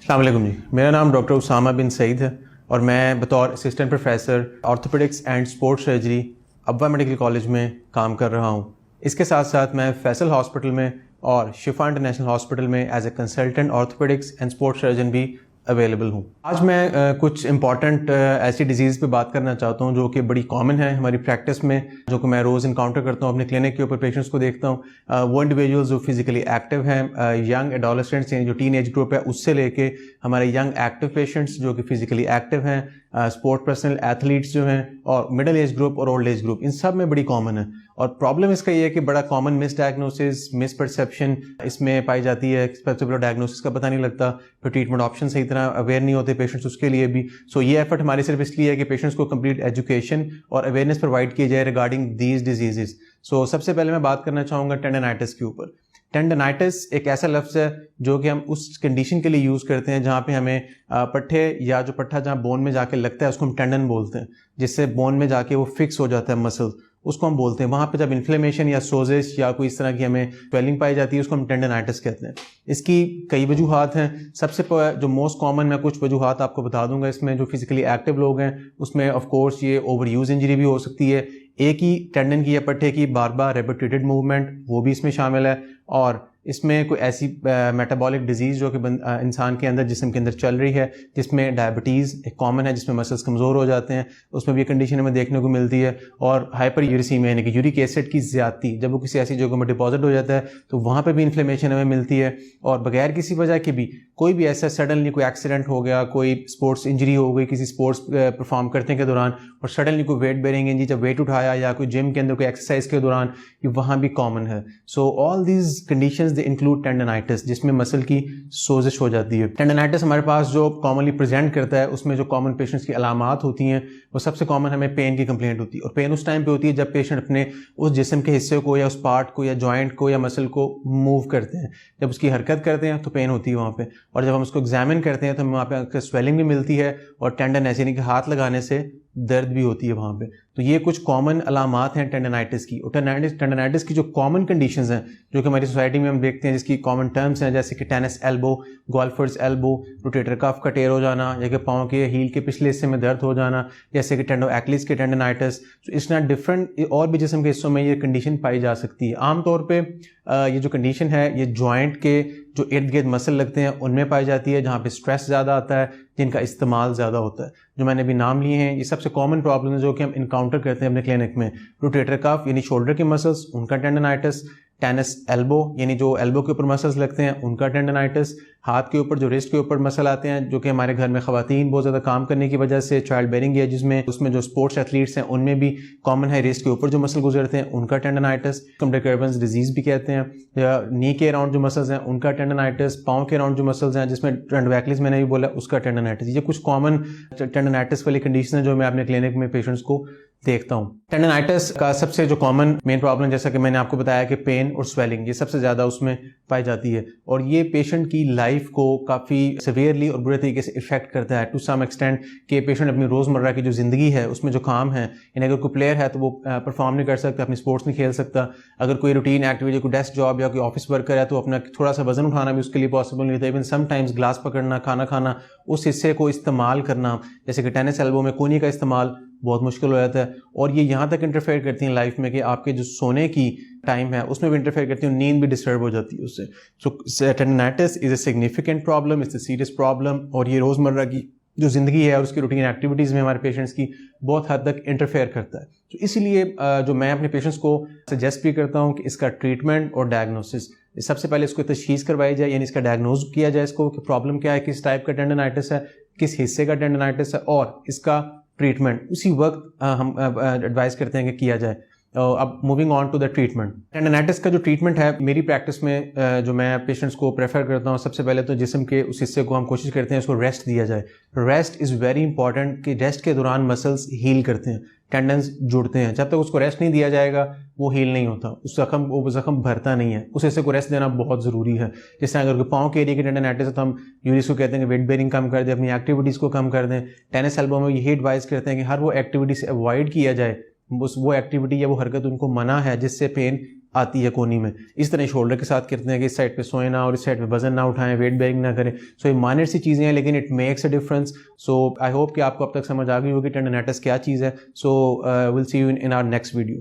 السلام علیکم جی، میرا نام ڈاکٹر اسامہ بن سعید ہے اور میں بطور assistant professor orthopaedics and support surgery ابا میڈیکل کالج میں کام کر رہا ہوں۔ اس کے ساتھ ساتھ میں فیصل ہاسپٹل میں اور شفا انٹرنیشنل ہاسپٹل میں as a consultant orthopaedics and support surgeon بھی اویلیبل ہوں۔ آج میں کچھ امپورٹنٹ ایسی ڈیزیز پہ بات کرنا چاہتا ہوں جو کہ بڑی کامن ہے ہماری پریکٹس میں، جو کہ میں روز انکاؤنٹر کرتا ہوں، اپنے کلینک کے اوپر پیشنٹس کو دیکھتا ہوں۔ وہ انڈیویجولز جو فزیکلی ایکٹیو ہیں، ینگ ایڈولسنٹس یعنی جو ٹین ایج گروپ ہے اس سے لے کے ہمارے ینگ ایکٹیو پیشنٹس جو کہ فزیکلی ایکٹیو ہیں، اسپورٹ پرسنل ایتھلیٹس جو ہیں، اور مڈل ایج گروپ اور اولڈ ایج گروپ، ان سب میں بڑی کامن ہے۔ اور پرابلم اس کا یہ ہے کہ بڑا کامن مس ڈائگنوسس، مس پرسیپشن اس میں پائی جاتی ہے۔ پرٹیکولر ڈائگنوسس کا پتہ نہیں لگتا، پھر ٹریٹمنٹ آپشن صحیح طرح اویئر نہیں ہوتے پیشنٹس اس کے لیے بھی۔ سو یہ ایفرٹ ہماری صرف اس لیے ہے کہ پیشنٹس کو کمپلیٹ ایجوکیشن اور اویئرنیس پرووائڈ کی جائے ریگارڈنگ دیز ڈیزیزز۔ سو سب سے پہلے میں بات کرنا چاہوں گا ٹینڈنائٹس کے اوپر۔ ٹینڈنائٹس ایک ایسا لفظ ہے جو کہ ہم اس کنڈیشن کے لیے یوز کرتے ہیں جہاں پہ ہمیں پٹھے یا جو پٹھا جہاں بون میں جا کے لگتا ہے اس کو ہم ٹینڈن بولتے ہیں، جس سے بون میں جا کے وہ فکس ہو جاتا ہے مسل، اس کو ہم بولتے ہیں۔ وہاں پہ جب انفلیمیشن یا سوزش یا کوئی اس طرح کی ہمیں سویلنگ پائی جاتی ہے اس کو ہم ٹینڈنائٹس کہتے ہیں۔ اس کی کئی وجوہات ہیں۔ سب سے جو موسٹ کامن میں کچھ وجوہات آپ کو بتا دوں گا۔ اس میں جو فزیکلی ایکٹیو لوگ ہیں اس میں آف کورس یہ اوور یوز انجری بھی ہو سکتی ہے، ایک ہی ٹینڈن کی یا پٹھے کی بار بار ریپیٹیڈ موومنٹ وہ بھی اس میں شامل ہے، اور اس میں کوئی ایسی میٹابولک ڈیزیز جو کہ انسان کے اندر جسم کے اندر چل رہی ہے، جس میں ڈائبٹیز ایک کامن ہے، جس میں مسلس کمزور ہو جاتے ہیں، اس میں بھی یہ کنڈیشن ہمیں دیکھنے کو ملتی ہے۔ اور ہائپر یوریسیمیا یعنی کہ یورک ایسڈ کی زیادتی، جب وہ کسی ایسی جگہ میں ڈپازٹ ہو جاتا ہے تو وہاں پہ بھی انفلیمیشن ہمیں ملتی ہے۔ اور بغیر کسی وجہ کے بھی کوئی بھی ایسا سڈنلی کوئی ایکسیڈنٹ ہو گیا، کوئی اسپورٹس انجری ہو گئی کسی اسپورٹس پرفارم کرنے کے دوران، اور سڈنلی کوئی ویٹ بیئرنگ انجری جب ویٹ اٹھایا، یا کوئی جم کے اندر کوئی ایکسرسائز کے دوران، یہ وہاں بھی کامن ہے۔ So all these conditions they include tendinitis, جس میں مسل کی سوزش ہو جاتی ہے۔ ٹینڈنائٹس ہمارے پاس جو کامنلی پریزنٹ کرتا ہے اس میں جو کامن پیشنٹس کی علامات ہوتی ہیں وہ سب سے کامن ہمیں پین کی کمپلینٹ ہوتی ہے، اور پین اس ٹائم پہ ہوتی ہے جب پیشنٹ اپنے اس جسم کے حصے کو یا اس پارٹ کو یا جوائنٹ کو یا مسل کو موو کرتے ہیں، جب اس کی حرکت کرتے ہیں تو پین ہوتی ہے وہاں پہ، اور جب ہم اس کو ایگزامن کرتے ہیں تو ہمیں وہاں پہ سویلنگ بھی ملتی ہے، اور ٹینڈن ایسے یعنی کہ ہاتھ لگانے سے درد بھی ہوتی ہے وہاں پہ۔ تو یہ کچھ کامن علامات ہیں ٹینڈنائٹس کی۔ اور ٹینڈنائٹس کی جو کامن کنڈیشنز ہیں جو کہ ہماری سوسائٹی میں ہم دیکھتے ہیں، جس کی کامن ٹرمز ہیں، جیسے کہ ٹینس ایلبو، گولفرز ایلبو، روٹیٹر کف کا ٹیئر ہو جانا، یا کہ پاؤں کے ہیل کے پچھلے حصے میں درد ہو جانا، جیسے کہ ٹینڈو ایکلیس کے ٹینڈنائٹس۔ اس طرح ڈفرینٹ اور بھی جسم کے حصوں میں یہ کنڈیشن پائی جا سکتی ہے۔ عام طور پہ یہ جو کنڈیشن ہے یہ جوائنٹ کے جو ارد گرد مسل لگتے ہیں ان میں پائی جاتی ہے، جہاں پہ اسٹریس زیادہ آتا ہے، جن کا استعمال زیادہ ہوتا ہے۔ جو میں نے بھی نام لیے ہیں یہ سب سے کامن پرابلم ہے جو کہ ہم انکاؤنٹر کرتے ہیں اپنے کلینک میں۔ روٹیٹر کف یعنی شولڈر کے مسلس، ان کا ٹینڈنائٹس، ٹینس ایلبو یعنی جو ایلبو کے اوپر مسلس لگتے ہیں ان کا ٹینڈنائٹس، ہاتھ کے اوپر جو ریسٹ کے اوپر مسل آتے ہیں، جو کہ ہمارے گھر میں خواتین بہت زیادہ کام کرنے کی وجہ سے چائلڈ بیئرنگ ایجز میں اس میں جو اسپورٹس ایتھلیٹس ہیں ان میں بھی کامن ہے، ریسٹ کے اوپر جو مسل گزرتے ہیں ان کا ٹینڈنائٹس، ڈیکربنس ڈیزیز بھی کہتے ہیں، یا نی کے اراؤنڈ جو مسلز ہیں ان کا ٹینڈنائٹس، پاؤں کے اراؤنڈ جو مسلز ہیں جس میں ٹینڈویکلس میں نے بھی بولا اس کا ٹینڈنائٹس۔ یہ کچھ کامن ٹینڈنائٹس والی کنڈیشن ہیں جو میں اپنے کلینک میں پیشنٹس کو دیکھتا ہوں۔ ٹینڈنائٹس کا سب سے جو کامن مین پرابلم، جیسا کہ میں نے آپ کو بتایا کہ پین اور سویلنگ، یہ سب سے زیادہ اس میں پائی جاتی ہے، اور یہ پیشنٹ کی لائف کو کافی سیویئرلی اور برے طریقے سے افیکٹ کرتا ہے ٹو سم ایکسٹینٹ، کہ پیشنٹ اپنی روزمرہ کی جو زندگی ہے اس میں جو کام ہے، یعنی اگر کوئی پلیئر ہے تو وہ پرفارم نہیں کر سکتا، اپنی اسپورٹس نہیں کھیل سکتا۔ اگر کوئی روٹین ایکٹیویٹی، کوئی ڈیسک جاب یا کوئی آفس ورکر ہے تو اپنا تھوڑا سا وزن اٹھانا بھی اس کے لیے پاسبل نہیں ہوتا۔ ایون سم ٹائمز گلاس پکڑنا، کھانا کھانا، اس حصے کو استعمال کرنا، جیسے کہ ٹینس ایلبو میں کونی کا استعمال بہت مشکل ہو جاتا ہے، اور یہ یہاں تک انٹرفیئر کرتی ہیں لائف میں کہ آپ کے جو سونے کی ٹائم ہے اس میں بھی انٹرفیئر کرتی ہیں، نیند بھی ڈسٹرب ہو جاتی ہے اس سے۔ So tendinitis is a significant problem, it's a serious problem, اور یہ روزمرہ کی جو زندگی ہے اور اس کی روٹین ایکٹیویٹیز میں ہمارے پیشنٹس کی بہت حد تک انٹرفیئر کرتا ہے۔ تو اسی لیے جو میں اپنے پیشنٹس کو سجیسٹ بھی کرتا ہوں کہ اس کا ٹریٹمنٹ اور ڈائگنوسس، سب سے پہلے اس کو تشخیص کروائی جائے، یعنی اس کا ڈائگنوز کیا جائے، اس کو کہ پرابلم کیا ہے، کس ٹائپ کا ٹینڈنائٹس ہے، کس حصے کا ٹینڈنائٹس ہے، اور اس کا ٹریٹمنٹ اسی وقت ہم ایڈوائز کرتے ہیں کہ کیا جائے۔ اب moving on to the treatment, tendinitis کا جو ٹریٹمنٹ ہے میری پریکٹس میں جو میں پیشنٹس کو پریفر کرتا ہوں، سب سے پہلے تو جسم کے اس حصے کو ہم کوشش کرتے ہیں اس کو ریسٹ دیا جائے۔ ریسٹ از ویری امپورٹنٹ، کہ ریسٹ کے دوران مسلس ہیل کرتے ہیں، ٹینڈنس جڑتے ہیں، جب تک اس کو ریسٹ نہیں دیا جائے گا وہ ہیل نہیں ہوتا، وہ زخم بھرتا نہیں ہے، اس حصے کو ریسٹ دینا بہت ضروری ہے۔ جس طرح اگر پاؤں کے ایریا کے ٹینڈنائٹس ہے تو ہم یونیس کو کہتے ہیں کہ ویٹ بیئرنگ کم کر دیں، اپنی ایکٹیویٹیز کو کم کر دیں۔ ٹینس ایلبو میں یہی ایڈوائز کرتے ہیں کہ ہر وہ ایکٹیویٹی سے اوائڈ کیا جائے، وہ ایکٹیویٹی یا وہ حرکت ان کو منع ہے جس سے پین آتی ہے کونی میں. اس طرح شولڈر کے ساتھ کرتے ہیں کہ اس سائڈ پہ سوئیں نہ اور اس سائڈ پہ وزن نہ اٹھائیں, ویٹ بیئرنگ نہ کریں. سو یہ مائنر سی چیزیں ہیں لیکن it makes a difference. So I hope کہ آپ کو اب تک سمجھ آ گئی ہوگی ٹینڈنائٹس کیا چیز ہے. So we'll see you in our next video.